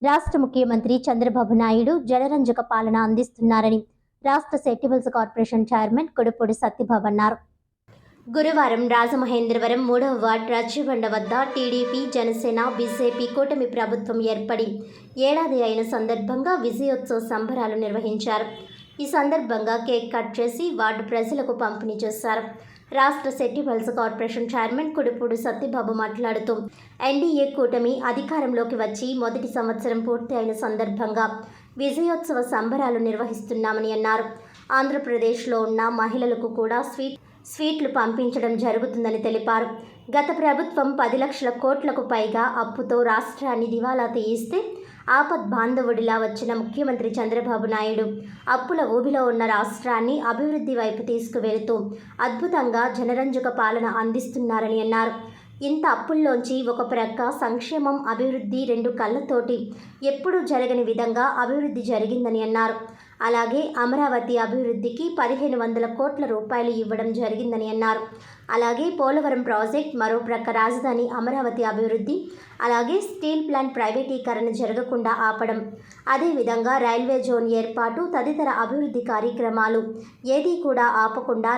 రాష్ట్ర ముఖ్యమంత్రి చంద్రబాబు నాయుడు జనరంజక పాలన అందిస్తున్నారని రాష్ట్ర సెట్టిబుల్స్ కార్పొరేషన్ చైర్మన్ కొడుపూడి సత్యబాబు అన్నారు. గురువారం రాజమహేంద్రవరం 3వ వార్డు రచ్చిబండ వద్ద టీడీపీ, జనసేన, బీజేపీ కూటమి ప్రభుత్వం ఏర్పడి ఏడాది అయిన సందర్భంగా విజయోత్సవ సంబరాలు నిర్వహించారు. ఈ సందర్భంగా కేక్ కట్ చేసి వార్డు ప్రజలకు పంపిణీ చేశారు. రాష్ట్ర సెట్టిబుల్స్ కార్పొరేషన్ చైర్మన్ కొడుపూడి సత్యబాబు మాట్లాడుతూ ఎన్డీఏ కూటమి అధికారంలోకి వచ్చి మొదటి సంవత్సరం పూర్తి అయిన సందర్భంగా విజయోత్సవ సంబరాలు నిర్వహిస్తున్నామని అన్నారు. ఆంధ్రప్రదేశ్లో ఉన్న మహిళలకు కూడా స్వీట్లు పంపించడం జరుగుతుందని తెలిపారు. గత ప్రభుత్వం 10 లక్షల కోట్లకు పైగా అప్పుతో రాష్ట్రాన్ని దివాలా తీయిస్తే ఆపద్బాంధవుడిలా వచ్చిన ముఖ్యమంత్రి చంద్రబాబు నాయుడు అప్పుల ఊబిలో ఉన్న రాష్ట్రాన్ని అభివృద్ధి వైపు తీసుకువెళుతూ అద్భుతంగా జనరంజక పాలన అందిస్తున్నారని అన్నారు. ఇంత అప్పుల్లోంచి ఒక ప్రక్క సంక్షేమం, అభివృద్ధి రెండు కళ్ళతోటి ఎప్పుడూ జరగని విధంగా అభివృద్ధి జరిగిందని అన్నారు. అలాగే అమరావతి అభివృద్ధికి 1500 కోట్ల రూపాయలు ఇవ్వడం జరిగిందని అన్నారు. అలాగే పోలవరం ప్రాజెక్ట్, మరో ప్రక్క రాజధాని అమరావతి అభివృద్ధి, అలాగే స్టీల్ ప్లాంట్ ప్రైవేటీకరణ జరగకుండా ఆపడం, అదేవిధంగా రైల్వే జోన్ ఏర్పాటు తదితర అభివృద్ధి కార్యక్రమాలు ఏదీ కూడా ఆపకుండా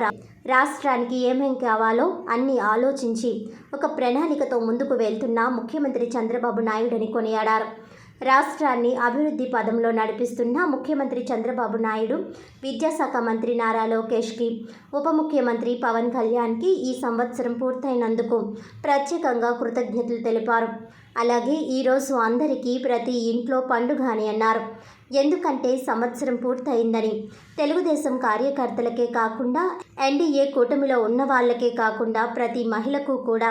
రాష్ట్రానికి ఏమేం కావాలో అన్నీ ఆలోచించి ఒక ప్రణాళికతో ముందుకు వెళ్తున్న ముఖ్యమంత్రి చంద్రబాబు నాయుడని కొనియాడారు. రాష్ట్రాన్ని అభివృద్ధి పదంలో నడిపిస్తున్న ముఖ్యమంత్రి చంద్రబాబు నాయుడు, విద్యాశాఖ మంత్రి నారా లోకేష్కి, ఉప ముఖ్యమంత్రి పవన్ కళ్యాణ్కి ఈ సంవత్సరం పూర్తయినందుకు ప్రత్యేకంగా కృతజ్ఞతలు తెలిపారు. అలాగే ఈరోజు అందరికీ ప్రతి ఇంట్లో పండుగ అని అన్నారు. ఎందుకంటే సంవత్సరం పూర్తయిందని తెలుగుదేశం కార్యకర్తలకే కాకుండా ఎన్డీఏ కూటమిలో ఉన్న వాళ్ళకే కాకుండా ప్రతి మహిళకు కూడా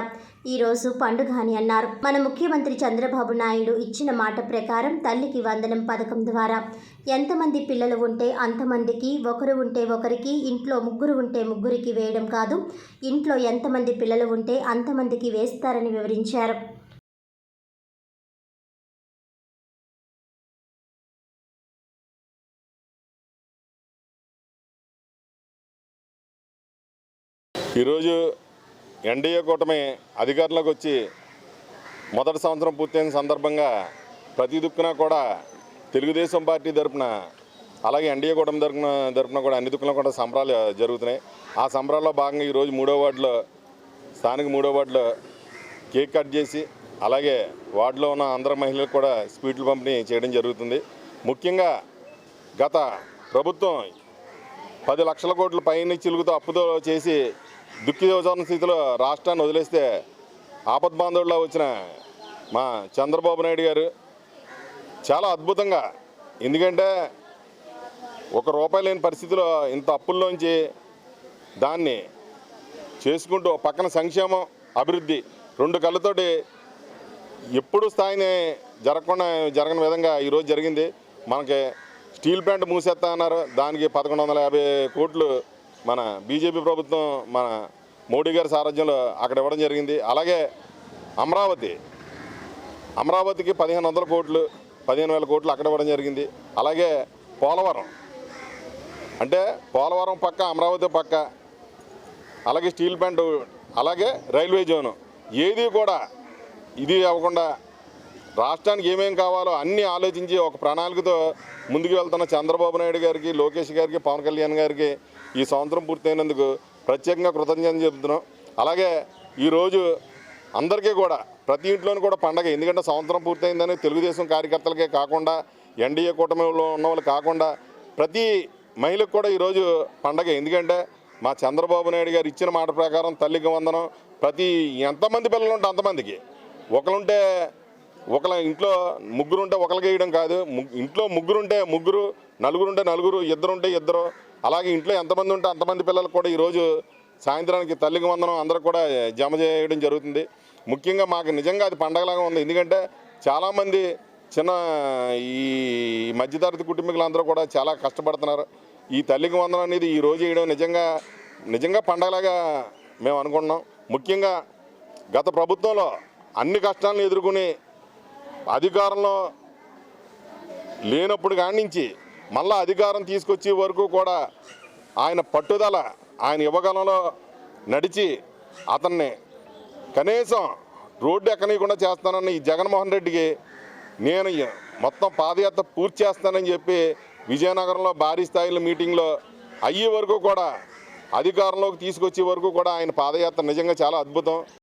ఈరోజు పండుగ అని అన్నారు. మన ముఖ్యమంత్రి చంద్రబాబు నాయుడు ఇచ్చిన మాట ప్రకారం తల్లికి వందనం పథకం ద్వారా ఎంతమంది పిల్లలు ఉంటే అంతమందికి, ఒకరు ఉంటే ఒకరికి, ఇంట్లో ముగ్గురు ఉంటే ముగ్గురికి వేయడం కాదు, ఇంట్లో ఎంతమంది పిల్లలు ఉంటే అంతమందికి వేస్తారని వివరించారు. ఈరోజు ఎన్డీఏ కూటమి అధికారంలోకి వచ్చి మొదటి సంవత్సరం పూర్తయిన సందర్భంగా ప్రతి దిక్కున కూడా తెలుగుదేశం పార్టీ తరఫున, అలాగే ఎన్డీఏ కూటమి తరఫున కూడా అన్ని దిక్కున కూడా సంబరాలు జరుగుతున్నాయి. ఆ సంబరాల్లో భాగంగా ఈరోజు 3వ వార్డులో, స్థానిక 3వ వార్డులో కేక్ కట్ చేసి, అలాగే వార్డులో ఉన్న అందరు మహిళలకు కూడా స్వీట్లు పంపిణీ చేయడం జరుగుతుంది. ముఖ్యంగా గత ప్రభుత్వం 10 లక్షల కోట్ల పైన చిలుగుతో అప్పుతో చేసి దుఃఖితోచన స్థితిలో రాష్ట్రాన్ని వదిలేస్తే ఆపద్బాంధవుడిలా వచ్చిన మా చంద్రబాబు నాయుడు గారు చాలా అద్భుతంగా, ఎందుకంటే ₹1 లేని పరిస్థితిలో ఇంత అప్పుల్లోంచి దాన్ని చేసుకుంటూ పక్కన సంక్షేమం, అభివృద్ధి రెండు కళ్ళతోటి ఎప్పుడు స్థాయిని జరగని విధంగా ఈరోజు జరిగింది. మనకి స్టీల్ ప్లాంట్ మూసేస్తా అన్నారు, దానికి 1150 కోట్లు మన బీజేపీ ప్రభుత్వం, మన మోడీ గారి సారథ్యంలో అక్కడ ఇవ్వడం జరిగింది. అలాగే అమరావతికి 1500 కోట్లు, 15,000 కోట్లు అక్కడ ఇవ్వడం జరిగింది. అలాగే పోలవరం, అంటే పోలవరం పక్క, అమరావతి పక్క, అలాగే స్టీల్ ప్లాంట్, అలాగే రైల్వే జోను, ఏది కూడా ఇది అవ్వకుండా రాష్ట్రానికి ఏమేం కావాలో అన్నీ ఆలోచించి ఒక ప్రణాళికతో ముందుకు వెళ్తున్న చంద్రబాబు నాయుడు గారికి, లోకేష్ గారికి, పవన్ కళ్యాణ్ గారికి ఈ సంవత్సరం పూర్తయినందుకు ప్రత్యేకంగా కృతజ్ఞతలు చెబుతున్నాం. అలాగే ఈరోజు అందరికీ కూడా ప్రతి ఇంట్లోనూ కూడా పండగ, ఎందుకంటే సంవత్సరం పూర్తయిందని తెలుగుదేశం కార్యకర్తలకే కాకుండా, ఎన్డీఏ కూటమిలో ఉన్న వాళ్ళు కాకుండా ప్రతి మహిళకు కూడా ఈరోజు పండగ. ఎందుకంటే మా చంద్రబాబు నాయుడు గారు ఇచ్చిన మాట ప్రకారం తల్లికి వందనం, ప్రతి ఎంతమంది పిల్లలు ఉంటే అంతమందికి, ఒకళ్ళ ఇంట్లో ముగ్గురుంటే ఒకరికి వేయడం కాదు, ఇంట్లో ముగ్గురుంటే ముగ్గురు, నలుగురుంటే నలుగురు, ఇద్దరుంటే ఇద్దరు, అలాగే ఇంట్లో ఎంతమంది ఉంటే అంతమంది పిల్లలకు కూడా ఈరోజు సాయంత్రానికి తల్లికి వందనం అందరూ కూడా జమ చేయడం జరుగుతుంది. ముఖ్యంగా మాకు నిజంగా అది పండగలాగా ఉంది. ఎందుకంటే చాలామంది ఈ మధ్యతరగతి కుటుంబీకులందరూ కూడా చాలా కష్టపడుతున్నారు. ఈ తల్లికి వందనం అనేది ఈరోజు వేయడం నిజంగా పండగలాగా మేము అనుకుంటున్నాం. ముఖ్యంగా గత ప్రభుత్వంలో అన్ని కష్టాలను ఎదుర్కొని అధికారంలో లేనప్పుడు కాడి నుంచి మళ్ళీ అధికారం తీసుకొచ్చే వరకు కూడా ఆయన పట్టుదల, ఆయన యువకాలంలో నడిచి అతన్ని కనీసం రోడ్డు ఎక్కనీయకుండా చేస్తానన్న ఈ జగన్మోహన్ రెడ్డికి నేను మొత్తం పాదయాత్ర పూర్తి చేస్తానని చెప్పి విజయనగరంలో భారీ స్థాయిలో మీటింగ్లో అయ్యే వరకు కూడా అధికారంలోకి తీసుకొచ్చే వరకు కూడా ఆయన పాదయాత్ర నిజంగా చాలా అద్భుతం.